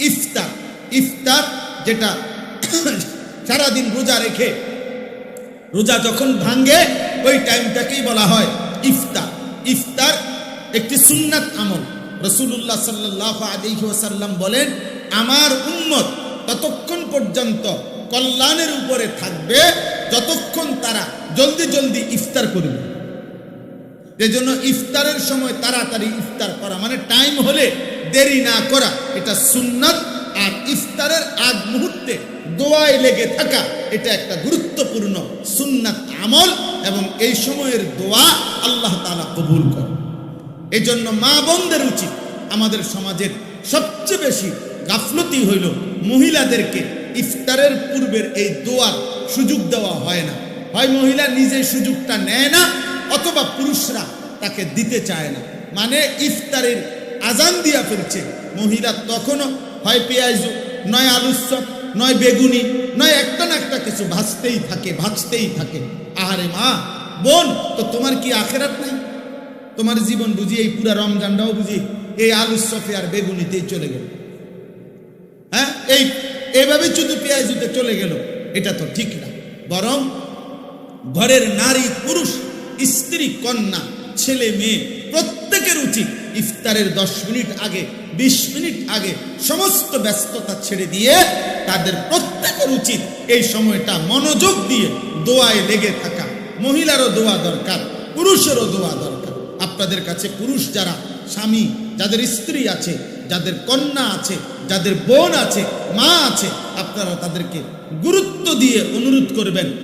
ইফতার। ইফতার যেটা সারাদিন রোজা রেখে রোজা যখন ভাঙ্গে ওই টাইমটাকেই বলা হয় ইফতার। ইফতার একটি সুন্নাত আমল। রাসূলুল্লাহ সাল্লাল্লাহু আলাইহি ওয়াসাল্লাম বলেন, আমার উম্মত ততক্ষণ পর্যন্ত কল্যাণের উপরে থাকবে যতক্ষণ তারা জলদি জলদি ইফতার করবে। এজন্য ইফতারের সময় তাড়াতাড়ি ইফতার করা, মানে টাইম হলে দেরি না করা, এটা সুন্নাত। আর ইফতারের আগ মুহূর্তে দোয়ায় লেগে থাকা, এটা একটা গুরুত্বপূর্ণ সুন্নাত আমল, এবং এই সময়ের দোয়া আল্লাহ তাআলা কবুল করে। এজন্য মা বোনদের উচিত, আমাদের সমাজের সবচেয়ে বেশি গাফলতি হইল মহিলাদেরকে ইফতারের পূর্বের এই দোয়ার সুযোগ দেওয়া হয় না। হয় মহিলা নিজে সুযোগটা নেয় না, অথবা পুরুষরা তাকে দিতে চায় না। মানে ইফতারের আজান দিয়া ফেলছে, মহিলা তখনও হয় পেঁয়াজ, নয় আলুর চপ, নয় বেগুনি, নয় একটা না একটা কিছু ভাজতেই থাকে। আহারে মা বোন, তো তোমার কি আখেরাত নাই? তোমার জীবন বুঝি এই পুরা রমজানটাও বুঝি এই আলুর চপে আর বেগুনিতেই চলে গেল? হ্যাঁ, এইভাবে শুধু পেঁয়াজুতে চলে গেল, এটা তো ঠিক না। বরং ঘরের নারী পুরুষ, স্ত্রী কন্যা, ছেলে মেয়ে প্রত্যেকের উচিত ইফতারের 10 মিনিট আগে, 20 মিনিট আগে সমস্ত ব্যস্ততা ছেড়ে দিয়ে তাদের প্রত্যেকের উচিত এই সময়টা মনোযোগ দিয়ে দোয়ায় লেগে থাকা। মহিলারও দোয়া দরকার, পুরুষেরও দোয়া দরকার। আপনাদের কাছে পুরুষ যারা স্বামী, যাদের স্ত্রী আছে, যাদের কন্যা আছে, যাদের বোন আছে, মা আছে, আপনারা তাদেরকে গুরুত্ব দিয়ে অনুরোধ করবেন,